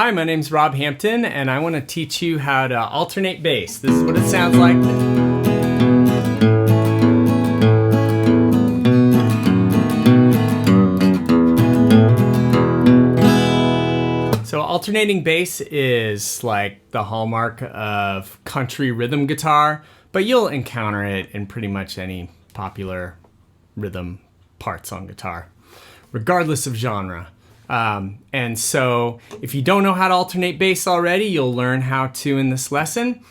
Hi, my name's Rob Hampton, and I want to teach you how to alternate bass. This is what it sounds like. So alternating bass is like the hallmark of country rhythm guitar, but you'll encounter it in pretty much any popular rhythm parts on guitar, regardless of genre. And so if you don't know how to alternate bass already, you'll learn how to in this lesson.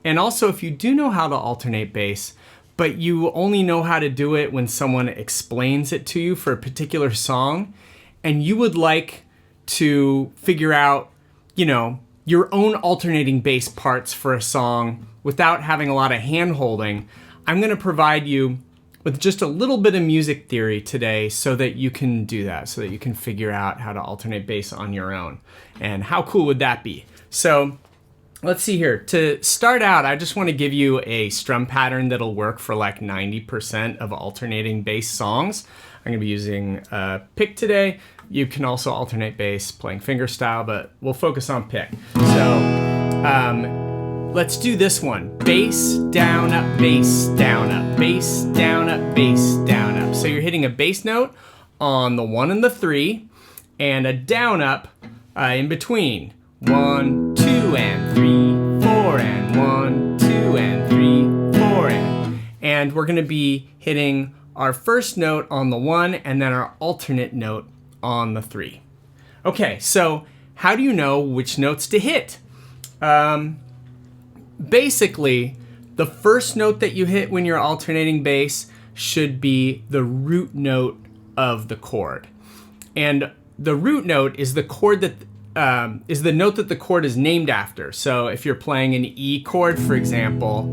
And also if you do know how to alternate bass, but you only know how to do it when someone explains it to you for a particular song, and you would like to figure out, your own alternating bass parts for a song without having a lot of hand-holding, I'm going to provide you with just a little bit of music theory today so that you can do that, so that you can figure out how to alternate bass on your own. And how cool would that be? So let's see here. To start out, I just want to give you a strum pattern that'll work for like 90% of alternating bass songs. I'm going to be using a pick today. You can also alternate bass playing fingerstyle, but we'll focus on pick. So let's do this one. Bass, down, up, bass, down, up, bass, down, up, bass, down, up. So you're hitting a bass note on the 1 and the 3, and a down, up in between. 1, 2, and 3, 4, and 1, 2, and 3, 4, and we're going to be hitting our first note on the 1 and then our alternate note on the 3. Okay, so how do you know which notes to hit? Basically, the first note that you hit when you're alternating bass should be the root note of the chord. And the root note is the chord that is the note that the chord is named after. So if you're playing an E chord, for example,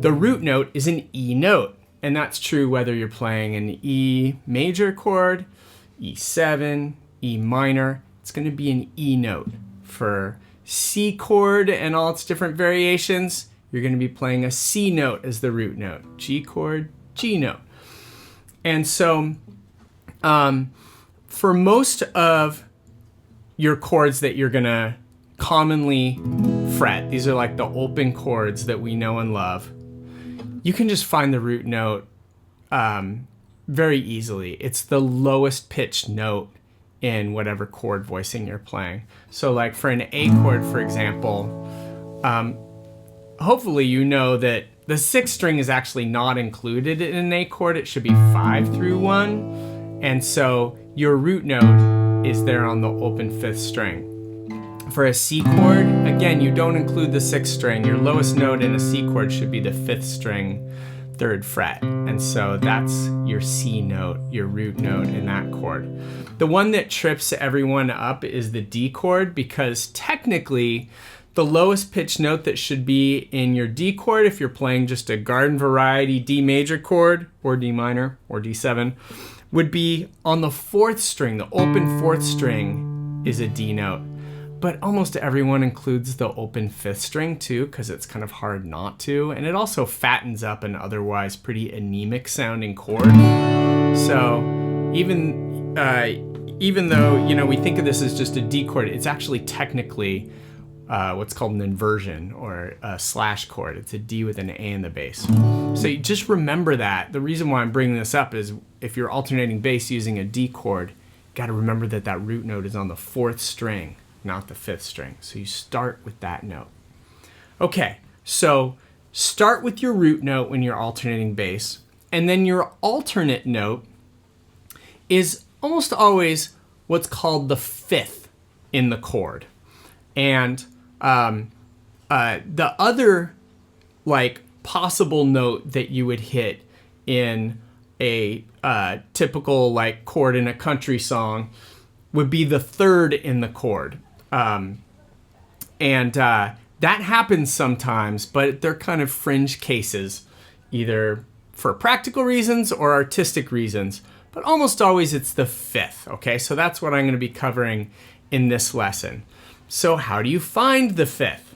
the root note is an E note. And that's true whether you're playing an E major chord, E7, E minor. It's going to be an E note. For C chord and all its different variations, you're going to be playing a C note as the root note. G chord, G note. And so for most of your chords that you're going to commonly fret, these are like the open chords that we know and love, you can just find the root note very easily. It's the lowest pitched note in whatever chord voicing you're playing. So like for an A chord, for example, hopefully you know that the 6th string is actually not included in an A chord. It should be 5 through 1. And so your root note is there on the open 5th string. For a C chord, again, you don't include the 6th string. Your lowest note in a C chord should be the 5th string, 3rd fret. And so that's your C note, your root note in that chord. The one that trips everyone up is the D chord, because technically the lowest pitched note that should be in your D chord, if you're playing just a garden variety D major chord or D minor or D7, would be on the 4th string. The open 4th string is a D note. But almost everyone includes the open 5th string too, because it's kind of hard not to. And it also fattens up an otherwise pretty anemic sounding chord. So even though, we think of this as just a D chord, it's actually technically what's called an inversion or a slash chord. It's a D with an A in the bass. So you just remember that. The reason why I'm bringing this up is if you're alternating bass using a D chord, you got to remember that that root note is on the 4th string, not the 5th string. So you start with that note. Okay, so start with your root note when you're alternating bass, and then your alternate note is almost always what's called the 5th in the chord. And the other possible note that you would hit in a typical chord in a country song would be the 3rd in the chord. That happens sometimes, but they're kind of fringe cases, either for practical reasons or artistic reasons. But almost always it's the 5th, okay? So that's what I'm going to be covering in this lesson. So how do you find the 5th?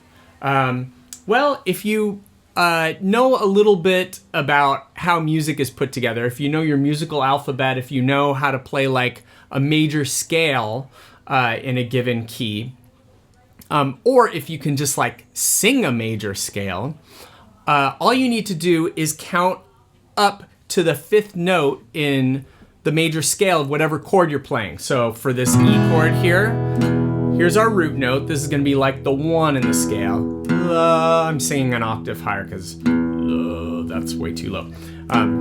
Well, if you know a little bit about how music is put together, if you know your musical alphabet, if you know how to play like a major scale in a given key, Or if you can just like sing a major scale, all you need to do is count up to the 5th note in the major scale of whatever chord you're playing. So for this E chord here, here's our root note. This is going to be like the 1 in the scale. La, I'm singing an octave higher because that's way too low.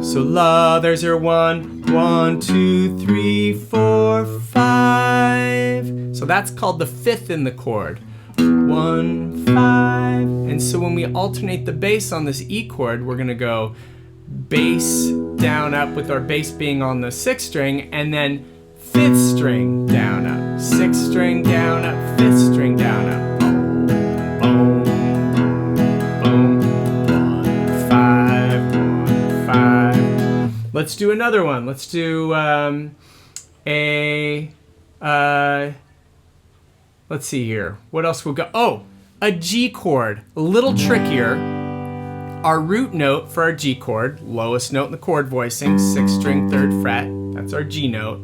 So La, there's your 1, 1, 2, 3, 4, 5. So that's called the 5th in the chord. 1, 5. And so when we alternate the bass on this E chord, we're going to go bass down up with our bass being on the 6th string, and then 5th string down up, 6th string down up, 5th string down up. Boom, boom, boom. 1, 5, 1, 5. Let's do another one. Let's do let's see here. What else we'll go? Oh, a G chord. A little trickier. Our root note for our G chord, lowest note in the chord voicing, 6th string, 3rd fret. That's our G note.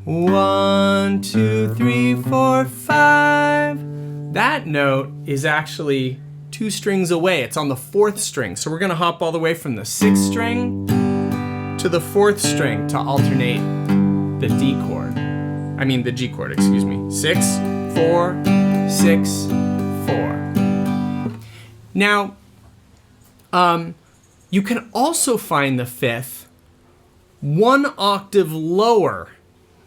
1, 2, 3, 4, 5. That note is actually 2 strings away. It's on the 4th string. So we're going to hop all the way from the 6th string to the 4th string to alternate the D chord. I mean the G chord, excuse me. 6, 4, 6, 4. Now, you can also find the 5th 1 octave lower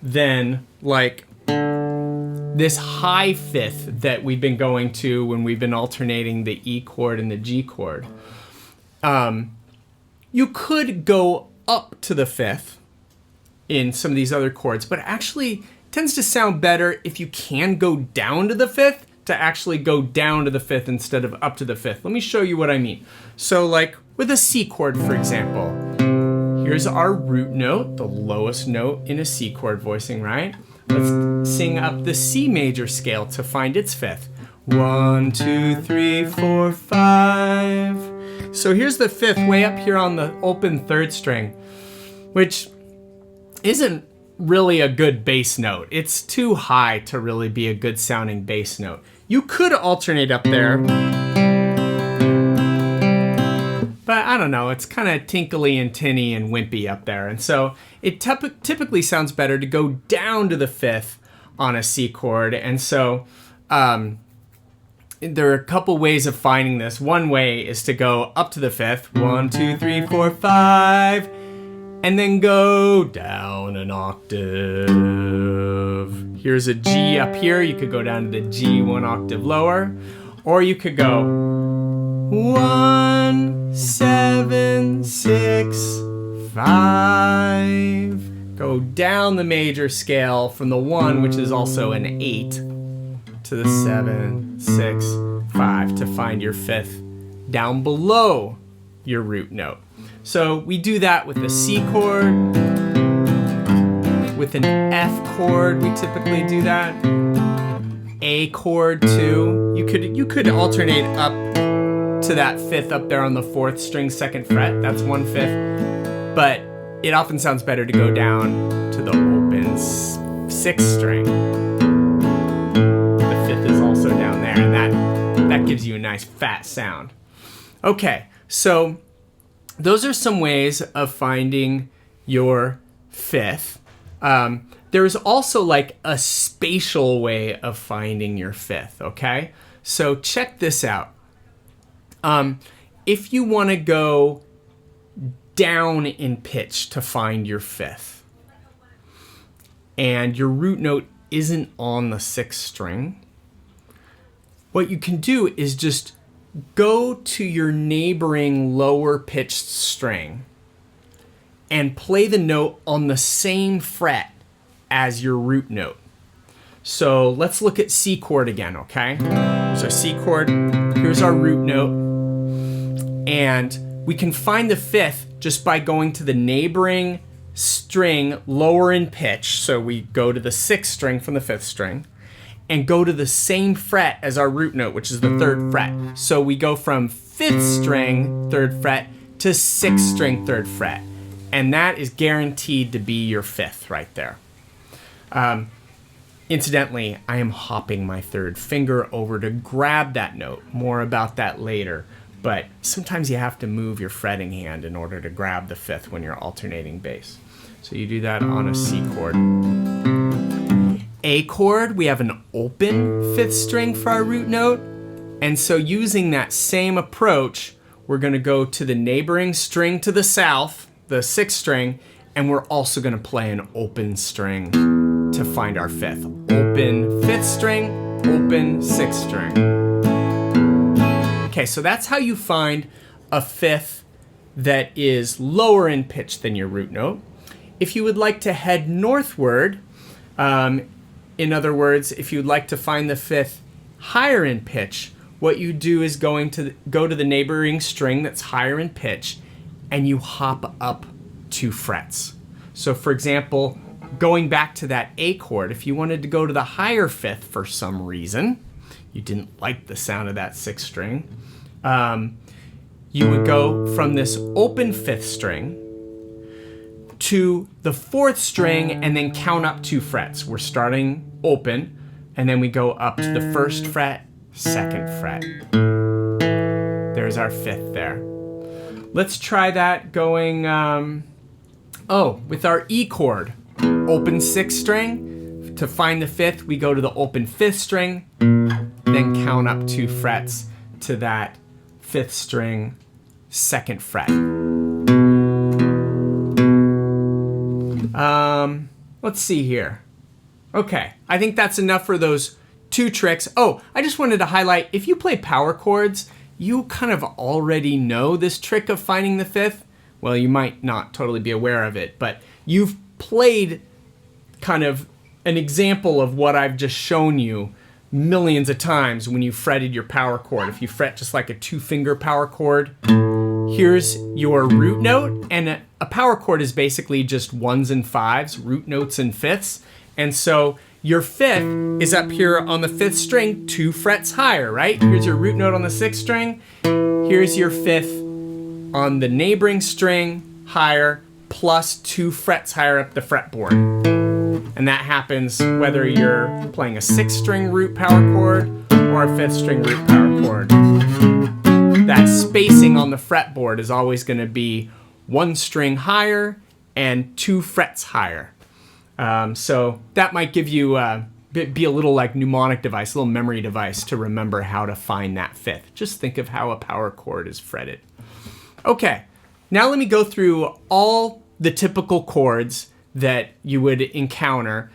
than like this high 5th that we've been going to when we've been alternating the E chord and the G chord. You could go up to the 5th in some of these other chords, but actually it tends to sound better if you can go down to the 5th to actually go down to the 5th instead of up to the 5th. Let me show you what I mean. So like with a C chord, for example, here's our root note, the lowest note in a C chord voicing, right? Let's sing up the C major scale to find its 5th. 1, 2, 3, 4, 5. So here's the 5th way up here on the open 3rd string, which isn't really a good bass note. It's too high to really be a good sounding bass note. You could alternate up there, but I don't know, it's kind of tinkly and tinny and wimpy up there. And so it typically sounds better to go down to the 5th on a C chord. And so there are a couple ways of finding this. One way is to go up to the 5th, 1, 2, 3, 4, 5, and then go down an octave. Here's a G up here. You could go down to the G 1 octave lower, or you could go 1, 7, 6, 5. Go down the major scale from the 1, which is also an 8, to the 7, 6, 5 to find your 5th down below your root note. So we do that with a C chord, with an F chord, we typically do that. A chord too. You could alternate up to that 5th up there on the 4th string, 2nd fret. That's 1/5. But it often sounds better to go down to the open 6th string. The 5th is also down there, and that gives you a nice fat sound. Okay, so those are some ways of finding your 5th. There's also like a spatial way of finding your 5th, okay? So check this out. If you want to go down in pitch to find your 5th, and your root note isn't on the 6th string, what you can do is just go to your neighboring lower pitched string and play the note on the same fret as your root note. So let's look at C chord again, okay? Here's our C chord, here's our root note, and we can find the 5th just by going to the neighboring string lower in pitch. So we go to the 6th string from the 5th string and go to the same fret as our root note, which is the 3rd fret. So we go from 5th string, 3rd fret, to 6th string, 3rd fret. And that is guaranteed to be your 5th right there. Incidentally, I am hopping my third finger over to grab that note. More about that later. But sometimes you have to move your fretting hand in order to grab the fifth when you're alternating bass. So you do that on a C chord. A chord, we have an open fifth string for our root note. And so using that same approach, we're going to go to the neighboring string to the south, the sixth string, and we're also going to play an open string to find our fifth. Open fifth string, open sixth string. Okay, so that's how you find a fifth that is lower in pitch than your root note. If you would like to head northward, in other words, if you'd like to find the fifth higher in pitch, what you do is go to the neighboring string that's higher in pitch, and you hop up 2 frets. So for example, going back to that A chord, if you wanted to go to the higher fifth for some reason, you didn't like the sound of that sixth string, you would go from this open fifth string to the fourth string and then count up 2 frets. We're starting open, and then we go up to the first fret, second fret. There's our fifth there. Let's try that going, with our E chord. Open sixth string. To find the fifth, we go to the open fifth string, then count up 2 frets to that fifth string, second fret. Let's see here. Okay, I think that's enough for those 2 tricks. Oh, I just wanted to highlight, if you play power chords, you kind of already know this trick of finding the fifth. Well, you might not totally be aware of it, but you've played kind of an example of what I've just shown you millions of times when you fretted your power chord. If you fret just like a 2-finger power chord, here's your root note, and a power chord is basically just 1s and 5s, root notes and fifths. And so your fifth is up here on the 5th string, 2 frets higher, right? Here's your root note on the 6th string. Here's your fifth on the neighboring string higher, plus 2 frets higher up the fretboard. And that happens whether you're playing a 6th string root power chord or a 5th string root power chord. That spacing on the fretboard is always going to be 1 string higher and 2 frets higher. So that might give you be a little like mnemonic device, a little memory device to remember how to find that fifth. Just think of how a power chord is fretted. Okay, now let me go through all the typical chords that you would encounter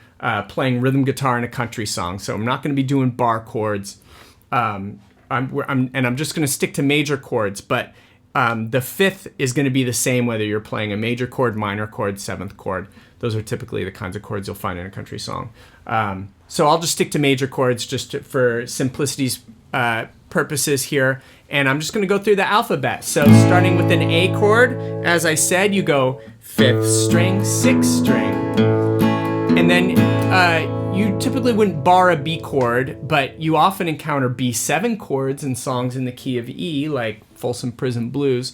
playing rhythm guitar in a country song. So I'm not going to be doing bar chords, and I'm just going to stick to major chords, but the fifth is going to be the same whether you're playing a major chord, minor chord, 7th chord. Those are typically the kinds of chords you'll find in a country song. So I'll just stick to major chords just for simplicity's purposes here. And I'm just going to go through the alphabet. So starting with an A chord, as I said, you go 5th string, 6th string. And then you typically wouldn't bar a B chord, but you often encounter B7 chords in songs in the key of E, like Folsom Prison Blues.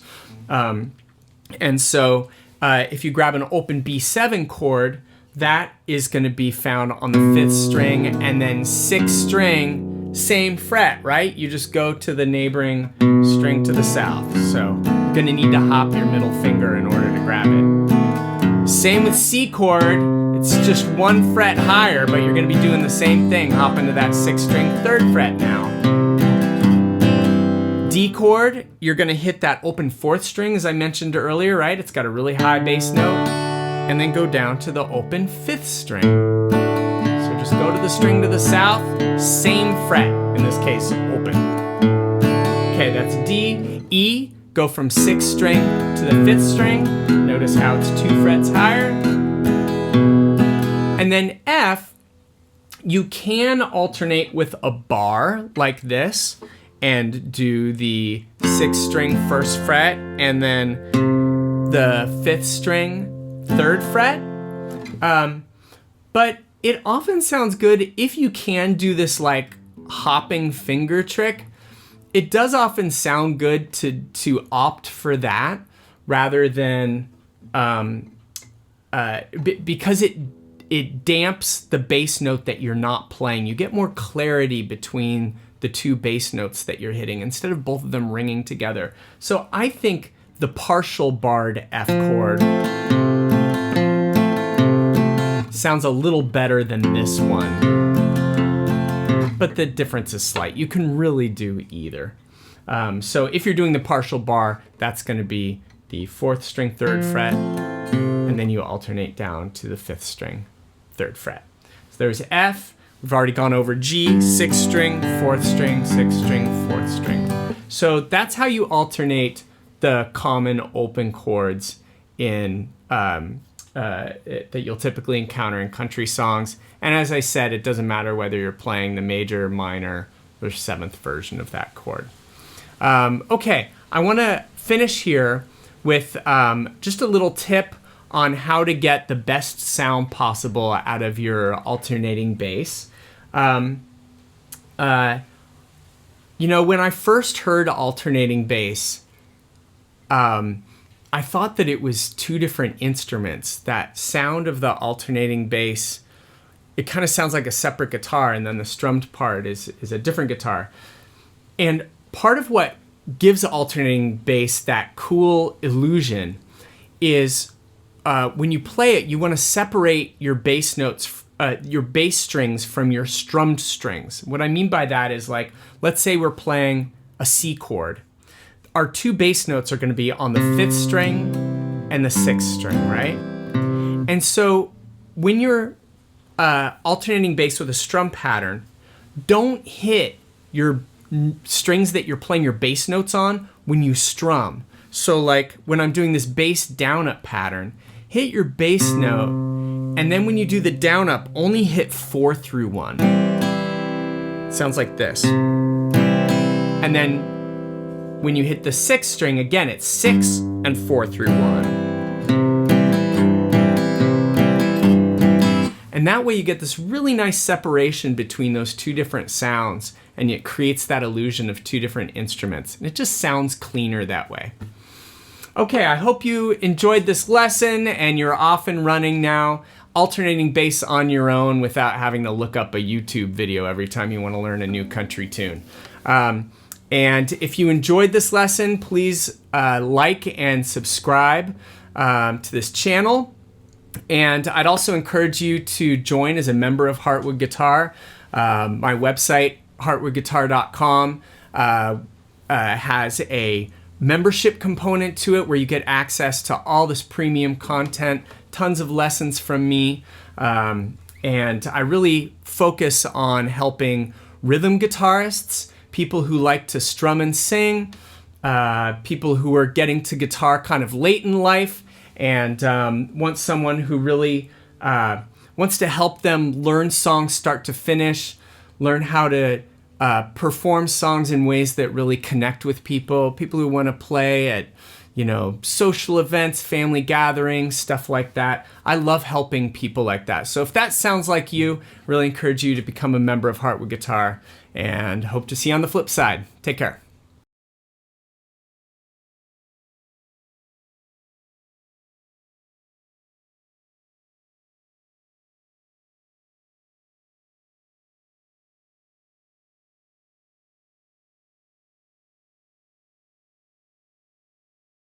And so if you grab an open B7 chord, that is going to be found on the 5th string, and then 6th string, same fret, right? You just go to the neighboring string to the south. So you're going to need to hop your middle finger in order to grab it. Same with C chord. It's just 1 fret higher, but you're going to be doing the same thing. Hop into that 6th string, 3rd fret now. D chord, you're going to hit that open 4th string, as I mentioned earlier, right? It's got a really high bass note. And then go down to the open 5th string. So just go to the string to the south, same fret, in this case, open. Okay, that's D. E, go from 6th string to the 5th string. Notice how it's 2 frets higher. And then F, you can alternate with a bar like this and do the 6th string 1st fret and then the 5th string 3rd fret. But it often sounds good if you can do this like hopping finger trick. It does often sound good to opt for that rather than because it damps the bass note that you're not playing. You get more clarity between the two bass notes that you're hitting instead of both of them ringing together. So I think the partial barred F chord sounds a little better than this one, but the difference is slight. You can really do either. So if you're doing the partial bar, that's going to be the 4th string 3rd fret, and then you alternate down to the 5th string 3rd fret. So there's F. We've already gone over G, 6th string, 4th string, 6th string, 4th string. So that's how you alternate the common open chords in that you'll typically encounter in country songs. And as I said, it doesn't matter whether you're playing the major, minor, or 7th version of that chord. Okay, I want to finish here with just a little tip on how to get the best sound possible out of your alternating bass. You know, when I first heard alternating bass, I thought that it was two different instruments. That sound of the alternating bass, it kind of sounds like a separate guitar, and then the strummed part is a different guitar. And part of what gives alternating bass that cool illusion is when you play it, you want to separate your bass notes, your bass strings from your strummed strings. What I mean by that is, like, let's say we're playing a C chord. Our two bass notes are going to be on the 5th string and the 6th string, right? And so when you're alternating bass with a strum pattern, don't hit your strings that you're playing your bass notes on when you strum. So like when I'm doing this bass down up pattern, hit your bass note, and then when you do the down up, only hit 4 through 1. Sounds like this. And then when you hit the 6th string, again, it's 6 and 4 through 1. And that way you get this really nice separation between those two different sounds, and it creates that illusion of two different instruments. And it just sounds cleaner that way. Okay, I hope you enjoyed this lesson and you're off and running now, alternating bass on your own without having to look up a YouTube video every time you want to learn a new country tune. And if you enjoyed this lesson, please like and subscribe to this channel. And I'd also encourage you to join as a member of Heartwood Guitar. My website, heartwoodguitar.com, has a membership component to it where you get access to all this premium content, tons of lessons from me. And I really focus on helping rhythm guitarists, people who like to strum and sing, people who are getting to guitar kind of late in life and want someone who really wants to help them learn songs start to finish, learn how to perform songs in ways that really connect with people, people who want to play at, you know, social events, family gatherings, stuff like that. I love helping people like that. So if that sounds like you, really encourage you to become a member of Heartwood Guitar, and hope to see you on the flip side. Take care.